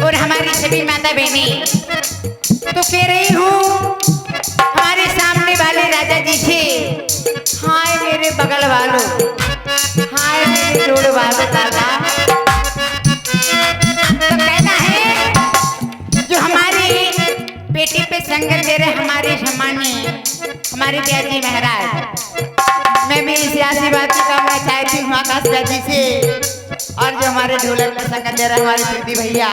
और हमारी सभी माता बहनी तो कह रही हूँ हमारे सामने वाले राजा जी से, हाय मेरे बगल वालों, हाय मेरे जोड़ वालों दादा। तो कहना है जो हमारी बेटी पे संगत दे रहे हमारे सम्मानीय हमारे प्याजी महाराज, मैं भी इस आशीर्वाद की कामना चाहती हूँ आकाश दादी से। और जो हमारे ढोलक पे संगत दे रहे हमारे प्रीति भैया,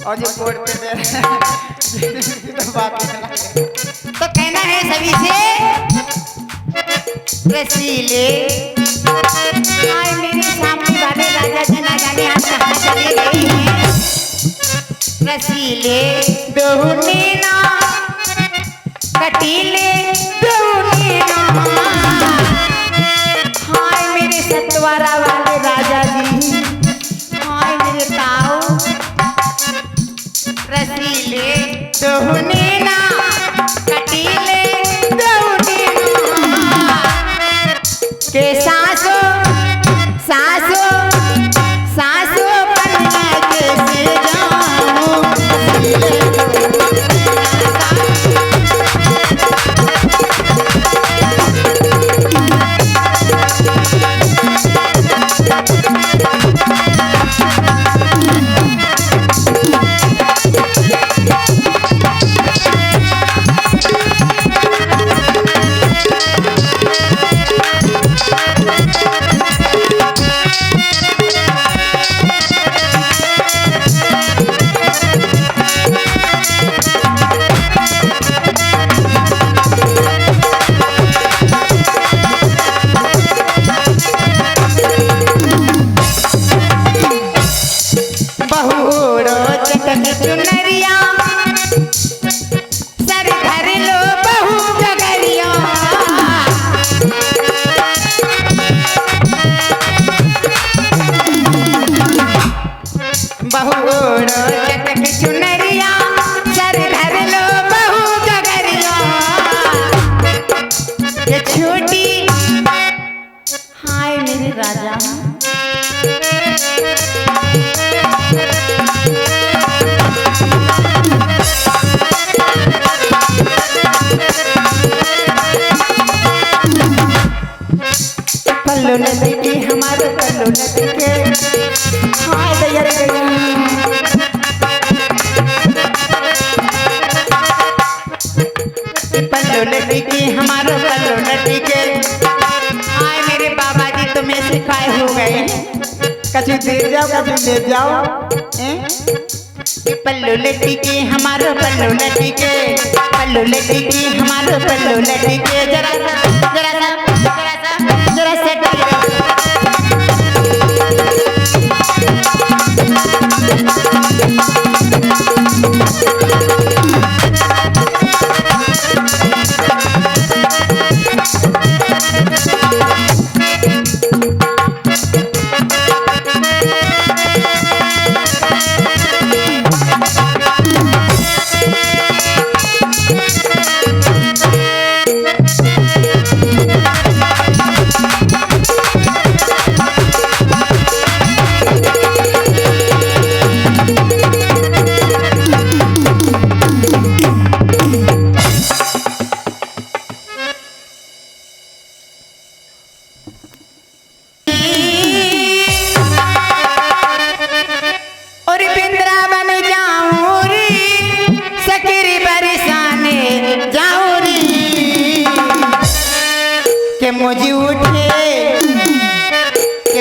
और जो कोर्ट पे दे रहे तो कहना है सभी से रसीले, हाय मेरे सामने वाले राजा जी ना जाने आज कहाँ चले गए हैं। रसीले दोहने ना कटीले दोहने ना, हाय मेरे सतवारा वाले राजा जी, हाय मेरे ताऊ। रसीले दोहने ना कटीले दोहने ना, के सासो सासो सासो बनना कैसे जाऊं। चुनरिया सर धर लो बहू गगरिया, बहू चटक चुनरिया सर धर लो बहू गगरिया। ये छोटी हाय मेरे राजा, पल्लू नदी के हमारे पल्लू नदी के, हाय दयर गया। पल्लू नदी के हमारे पल्लू नदी के, हाय मेरे बाबा जी तुम्हें सिखाए हो गए, कछु दे जाओ कछु ले जाओ। पल्लू लड्डी के हमारे पल्लू लड्डी के, पल्लू लड्डी के हमारे पल्लू लड्डी के, जरा जरा जरा सेट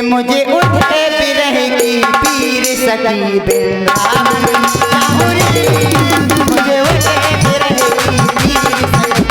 मुझे उठे बिरह की पीर सकी वृंदावन, मुझे उठे बिरह की पीर सकी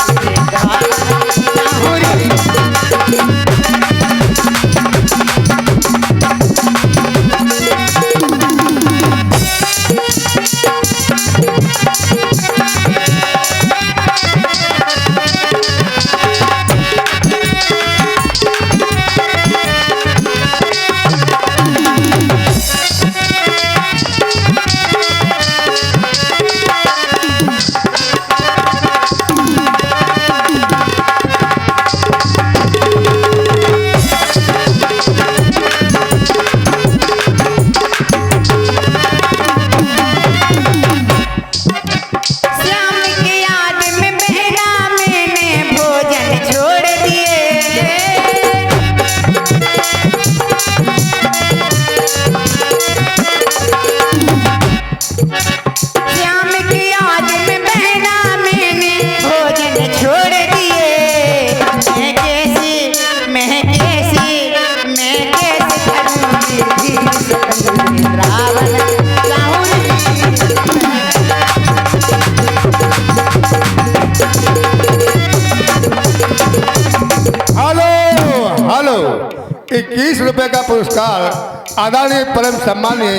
पुरस्कार आदरणीय परम सम्मानीय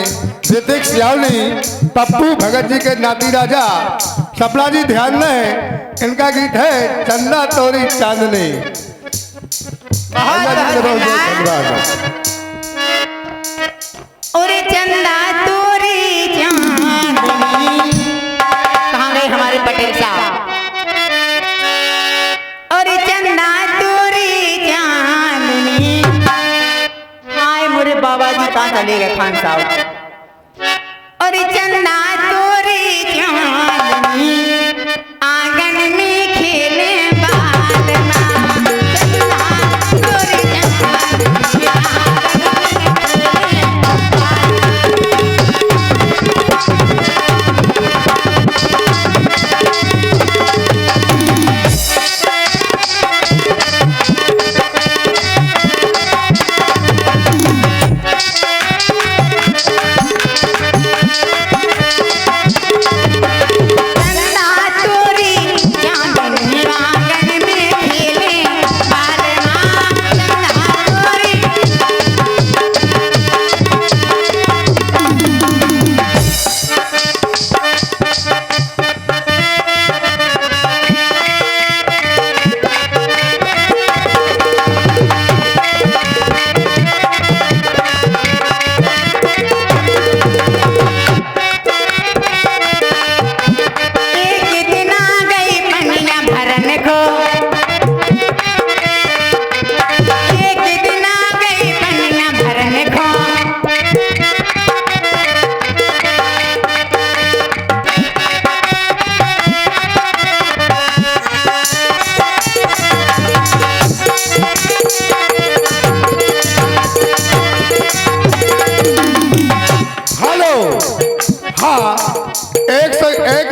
ऋतिक सियावनी पप्पू भगत जी के नाती राजा सपना जी ध्यान दें। इनका गीत है चंदा तोरी चांदनी। अरे चंदा तोरी चांदनी, कहाँ गए हमारे पटेल साहब? अरे चंदा तोरी चांदनी, हाय मोरे बाबा जी कहाँ चले गए खान साहब? अरे चंदा तोरी चांदनी, आंगन में खेले बालना, चंदा तोरी चांदनी,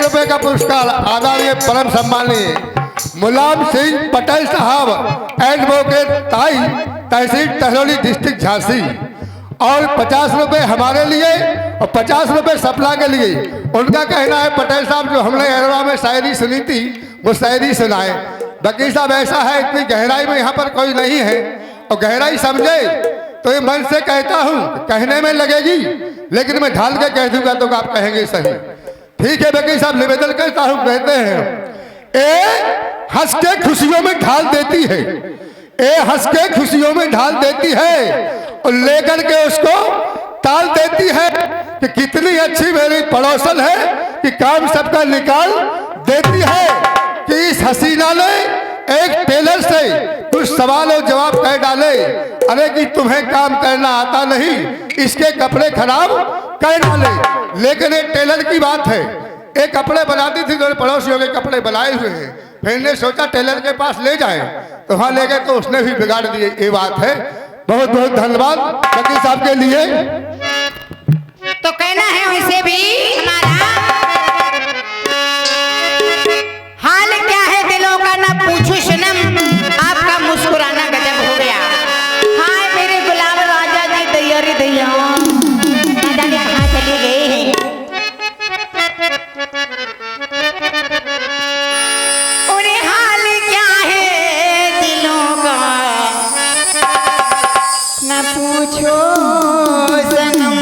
रुपए का पुरस्कार आदरणीय परम सम्मानीय मुलायम सिंह पटेल साहब एडवोकेट ताई तहसील टहलोली डिस्ट्रिक्ट झांसी और 50 रुपए हमारे लिए और 50 रुपए सपना के लिए। उनका कहना है पटेल साहब जो हमने एरवा में शायरी सुनी थी वो शायरी सुनाए। वकील साहब ऐसा है इतनी गहराई में यहाँ पर कोई नहीं है और गहराई समझे तो ये मन से कहता हूँ कहने में लगेगी लेकिन मैं ढाल के कह दूंगा तो आप कहेंगे सही। ठीक है वकील साहब निवेदन करता हूँ। कहते हैं ए हंस के खुशियों में ढाल देती है, ए हंस के खुशियों में ढाल देती है और लेकर के उसको टाल देती है कि कितनी अच्छी मेरी पड़ोसन है कि काम सबका निकाल देती है। कि इस हसीना ने एक टेलर से कुछ सवाल और जवाब कह डाले, अरे कि तुम्हें काम करना आता नहीं, इसके कपड़े खराब कर डाले। लेकिन एक टेलर की बात है, एक कपड़े बनाती थी तो पड़ोसियों के कपड़े बनाए हुए हैं, फिर ने सोचा टेलर के पास ले जाए तो वहां ले गए तो उसने भी बिगाड़ दिए। ये बात है। बहुत बहुत धन्यवाद वकील साहब के लिए। तो कहना है उनसे भी हमारा हाल क्या है दिलों का ना पूछो सनम, आपका मुस्कुराना गजब हो गया। हाय मेरे गुलाब राजा जी दैया रे दैया, ना जाने कहाँ चले गए हैं। उन्हें हाल क्या है दिलों का ना पूछो सनम,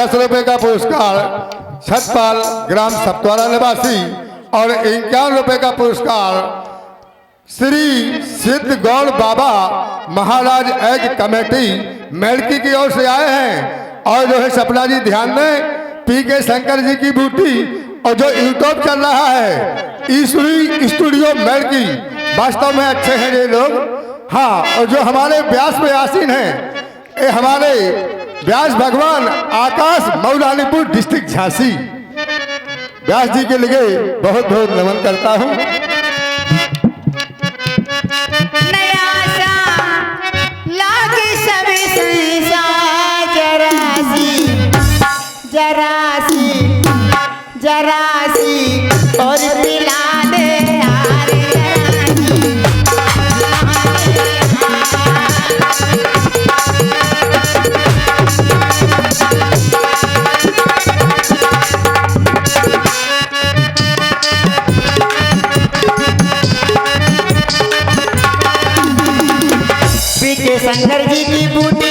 10 रुपए का पुरस्कार छतपाल ग्राम सप्तवारा निवासी और 51 रुपए का पुरस्कार श्री सिद्ध गौड़ बाबा महाराज एग कमेटी मेलकी की ओर से आए हैं। और जो है सपना जी ध्यान दें, पीके शंकर जी की बूटी और जो यूट्यूब चल रहा है ईश्वरी स्टूडियो मेलकी, वास्तव में अच्छे हैं ये लोग। हाँ, और जो हमारे व्यास में आसीन हैं, ये हमारे व्यास भगवान आकाश मौलानीपुर डिस्ट्रिक्ट झांसी, व्यास जी के लिए बहुत बहुत नमन करता हूँ। नया सा लागे सभी शीशा, जरासी और पिला दे यार पीके शंकर जी की बूटी